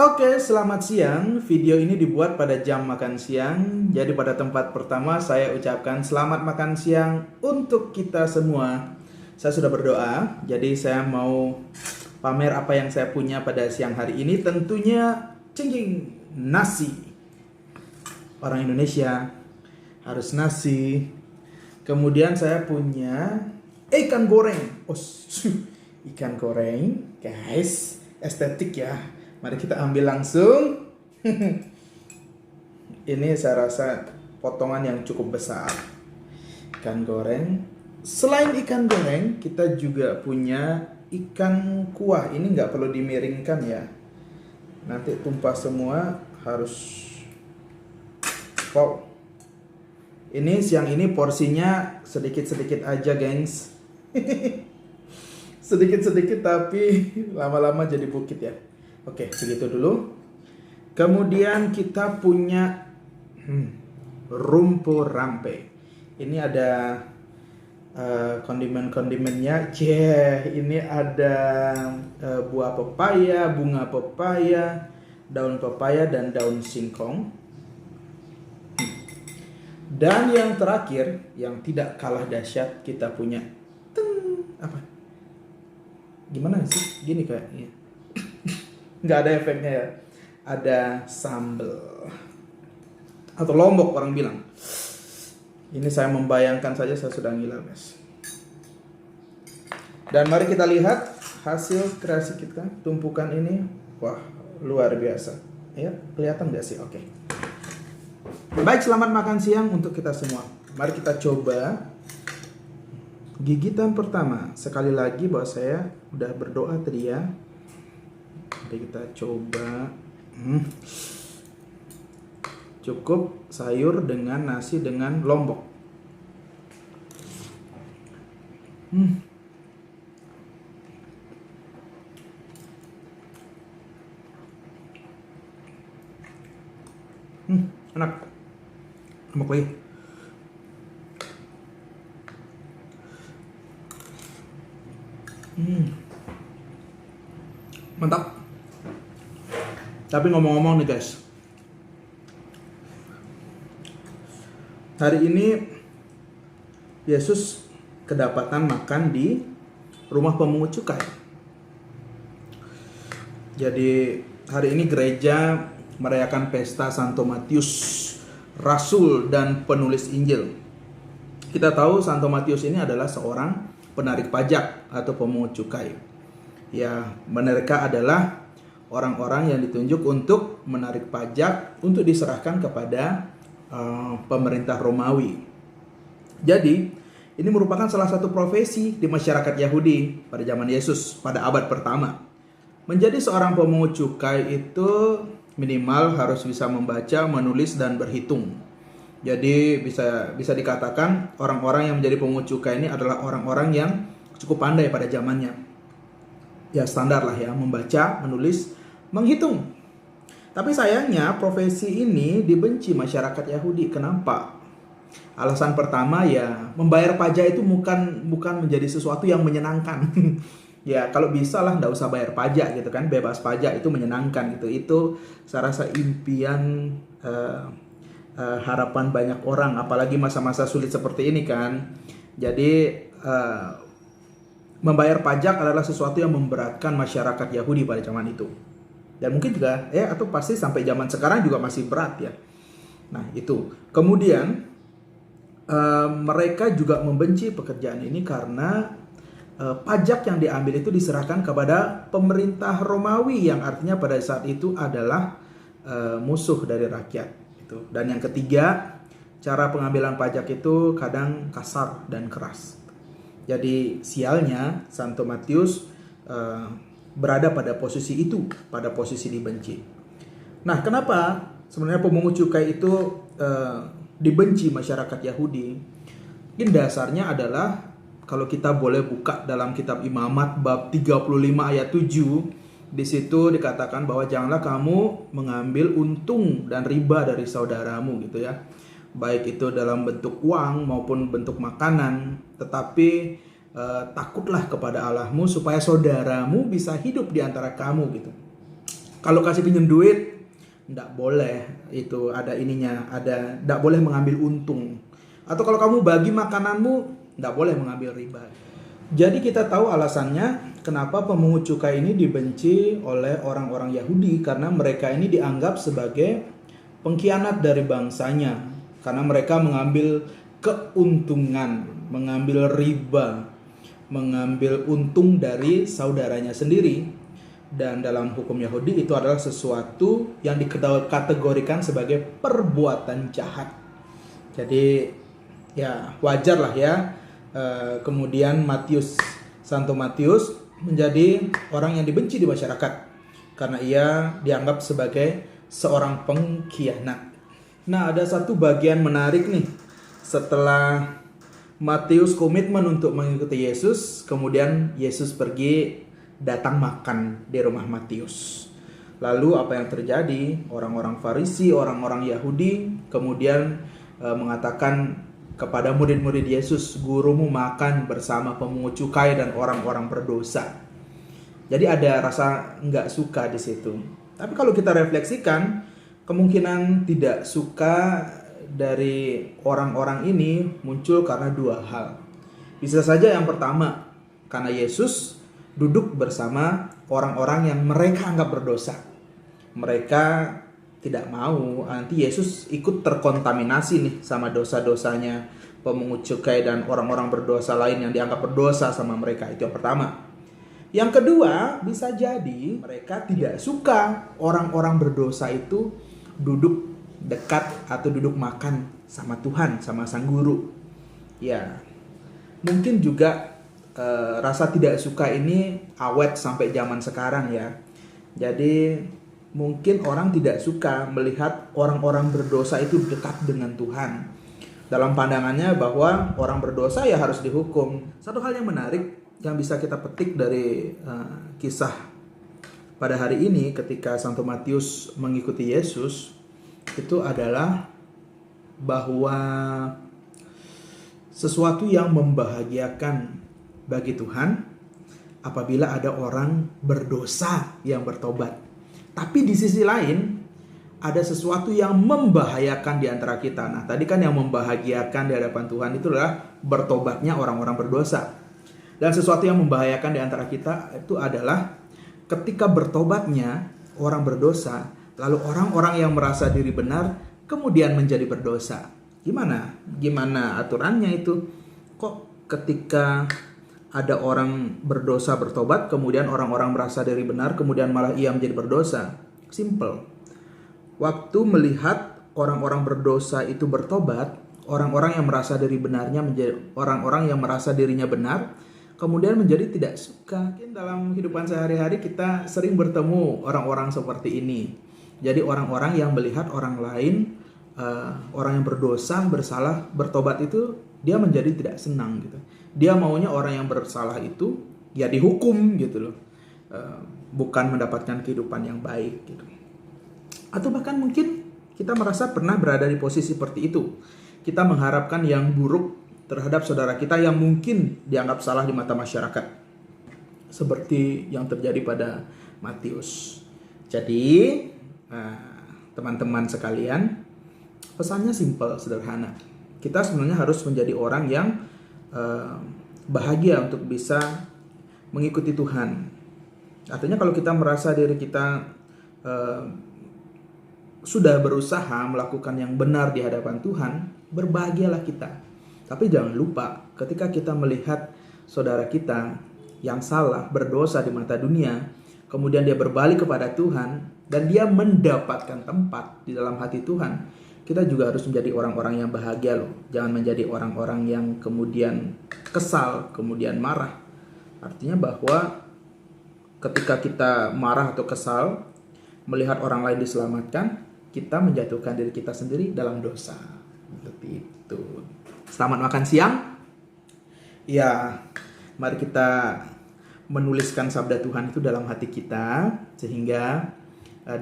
Oke, selamat siang. Video ini dibuat pada jam makan siang. Jadi pada tempat pertama saya ucapkan selamat makan siang untuk kita semua. Saya sudah berdoa, jadi saya mau pamer apa yang saya punya pada siang hari ini. Tentunya cingking nasi. Orang Indonesia harus nasi. Kemudian saya punya ikan goreng. Oh, ikan goreng, guys. Estetik ya. Mari kita ambil langsung. Ini saya rasa potongan yang cukup besar. Ikan goreng. Selain ikan goreng, kita juga punya ikan kuah. Ini nggak perlu dimiringkan ya. Nanti tumpah semua, harus. Wow. Ini siang ini porsinya sedikit-sedikit aja, gengs. Sedikit-sedikit tapi lama-lama jadi bukit ya. Oke, segitu dulu. Kemudian kita punya rumpu rampe. Ini ada kondimen-kondimennya. Ini ada buah pepaya, bunga pepaya, daun pepaya, dan daun singkong. Dan yang terakhir, yang tidak kalah dahsyat, kita punya apa? Gimana sih? Gini kayaknya. Nggak ada efeknya ya. Ada sambal atau lombok orang bilang. Ini saya membayangkan saja saya sudah gila, guys. Dan mari kita lihat hasil kreasi kita. Tumpukan ini, wah, luar biasa. Ya, kelihatan nggak sih? Oke. Baik, selamat makan siang untuk kita semua. Mari kita coba gigitan pertama. Sekali lagi bahwa saya udah berdoa tadi ya. Mari kita coba. Cukup sayur dengan nasi dengan lombok. Enak. Lombok lagi. Mantap. Tapi ngomong-ngomong nih guys, hari ini Yesus kedapatan makan di rumah pemungut cukai. Jadi hari ini gereja merayakan pesta Santo Matius, Rasul dan penulis Injil. Kita tahu Santo Matius ini adalah seorang penarik pajak atau pemungut cukai. Ya, mereka adalah orang-orang yang ditunjuk untuk menarik pajak untuk diserahkan kepada pemerintah Romawi. Jadi, ini merupakan salah satu profesi di masyarakat Yahudi pada zaman Yesus pada abad pertama. Menjadi seorang pemungut cukai itu minimal harus bisa membaca, menulis, dan berhitung. Jadi bisa dikatakan orang-orang yang menjadi pemungut cukai ini adalah orang-orang yang cukup pandai pada zamannya. Ya standar lah ya, membaca, menulis, menghitung. Tapi sayangnya profesi ini dibenci masyarakat Yahudi. Kenapa? Alasan pertama ya, membayar pajak itu bukan menjadi sesuatu yang menyenangkan. Ya kalau bisa lah nggak usah bayar pajak gitu kan, bebas pajak itu menyenangkan gitu. Itu saya rasa impian harapan banyak orang, apalagi masa-masa sulit seperti ini kan. Jadi membayar pajak adalah sesuatu yang memberatkan masyarakat Yahudi pada zaman itu. Dan mungkin juga atau pasti sampai zaman sekarang juga masih berat ya. Nah itu. Kemudian mereka juga membenci pekerjaan ini karena pajak yang diambil itu diserahkan kepada pemerintah Romawi yang artinya pada saat itu adalah musuh dari rakyat. Dan yang ketiga, cara pengambilan pajak itu kadang kasar dan keras. Jadi sialnya Santo Matius berada pada posisi itu, pada posisi dibenci. Nah, kenapa sebenarnya pemungut cukai itu dibenci masyarakat Yahudi? Mungkin dasarnya adalah kalau kita boleh buka dalam kitab Imamat bab 35 ayat 7, di situ dikatakan bahwa janganlah kamu mengambil untung dan riba dari saudaramu gitu ya. Baik itu dalam bentuk uang maupun bentuk makanan, tetapi takutlah kepada Allahmu supaya saudaramu bisa hidup di antara kamu gitu. Kalau kasih pinjam duit, nggak boleh itu ada ininya, nggak boleh mengambil untung. Atau kalau kamu bagi makananmu, nggak boleh mengambil riba. Jadi kita tahu alasannya kenapa pemungut cukai ini dibenci oleh orang-orang Yahudi, karena mereka ini dianggap sebagai pengkhianat dari bangsanya, karena mereka mengambil keuntungan, mengambil riba, mengambil untung dari saudaranya sendiri. Dan dalam hukum Yahudi itu adalah sesuatu yang dikategorikan sebagai perbuatan jahat. Jadi ya wajar lah ya. Kemudian Santo Matius menjadi orang yang dibenci di masyarakat karena ia dianggap sebagai seorang pengkhianat. Nah, ada satu bagian menarik nih. Setelah Matius komitmen untuk mengikuti Yesus, kemudian Yesus pergi datang makan di rumah Matius. Lalu apa yang terjadi? Orang-orang Farisi, orang-orang Yahudi kemudian mengatakan kepada murid-murid Yesus, gurumu makan bersama pemungut cukai dan orang-orang berdosa. Jadi ada rasa nggak suka di situ. Tapi kalau kita refleksikan, kemungkinan tidak suka dari orang-orang ini muncul karena dua hal. Bisa saja yang pertama, karena Yesus duduk bersama orang-orang yang mereka anggap berdosa. Mereka tidak mau nanti Yesus ikut terkontaminasi nih sama dosa-dosanya pemungut cukai dan orang-orang berdosa lain yang dianggap berdosa sama mereka. Itu yang pertama. Yang kedua, bisa jadi mereka tidak suka orang-orang berdosa itu duduk dekat atau duduk makan sama Tuhan, sama sang guru. Ya, mungkin juga rasa tidak suka ini awet sampai zaman sekarang ya. Jadi mungkin orang tidak suka melihat orang-orang berdosa itu dekat dengan Tuhan. Dalam pandangannya bahwa orang berdosa ya harus dihukum. Satu hal yang menarik yang bisa kita petik dari kisah pada hari ini ketika Santo Matius mengikuti Yesus, itu adalah bahwa sesuatu yang membahagiakan bagi Tuhan apabila ada orang berdosa yang bertobat. Tapi di sisi lain ada sesuatu yang membahayakan di antara kita. Nah, tadi kan yang membahagiakan di hadapan Tuhan itu adalah bertobatnya orang-orang berdosa. Dan sesuatu yang membahayakan di antara kita itu adalah ketika bertobatnya orang berdosa, lalu orang-orang yang merasa diri benar kemudian menjadi berdosa. Gimana aturannya itu? Kok ketika ada orang berdosa bertobat, kemudian orang-orang merasa diri benar, kemudian malah ia menjadi berdosa? Simple. Waktu melihat orang-orang berdosa itu bertobat, orang-orang yang merasa diri benarnya menjadi orang-orang yang merasa dirinya benar, kemudian menjadi tidak suka. Mungkin dalam kehidupan sehari-hari kita sering bertemu orang-orang seperti ini. Jadi orang-orang yang melihat orang lain, orang yang berdosa, bersalah, bertobat itu dia menjadi tidak senang gitu. Dia maunya orang yang bersalah itu ya dihukum gitu loh, bukan mendapatkan kehidupan yang baik gitu. Atau bahkan mungkin kita merasa pernah berada di posisi seperti itu. Kita mengharapkan yang buruk terhadap saudara kita yang mungkin dianggap salah di mata masyarakat, seperti yang terjadi pada Matius. Jadi teman-teman sekalian, pesannya simpel, sederhana. Kita sebenarnya harus menjadi orang yang bahagia untuk bisa mengikuti Tuhan. Artinya kalau kita merasa diri kita sudah berusaha melakukan yang benar di hadapan Tuhan, berbahagialah kita. Tapi jangan lupa ketika kita melihat saudara kita yang salah, berdosa di mata dunia, kemudian dia berbalik kepada Tuhan dan dia mendapatkan tempat di dalam hati Tuhan, kita juga harus menjadi orang-orang yang bahagia loh. Jangan menjadi orang-orang yang kemudian kesal, kemudian marah. Artinya bahwa ketika kita marah atau kesal, melihat orang lain diselamatkan, kita menjatuhkan diri kita sendiri dalam dosa. Seperti itu. Selamat makan siang. Ya, mari kita menuliskan sabda Tuhan itu dalam hati kita, sehingga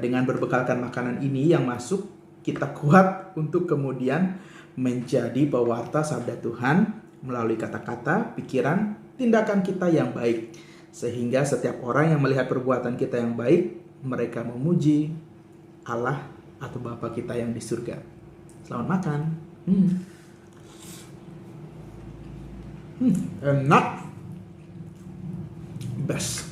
dengan berbekalkan makanan ini yang masuk, kita kuat untuk kemudian menjadi pewarta sabda Tuhan melalui kata-kata, pikiran, tindakan kita yang baik. Sehingga setiap orang yang melihat perbuatan kita yang baik, mereka memuji Allah atau Bapa kita yang di surga. Selamat makan. Enak. Best.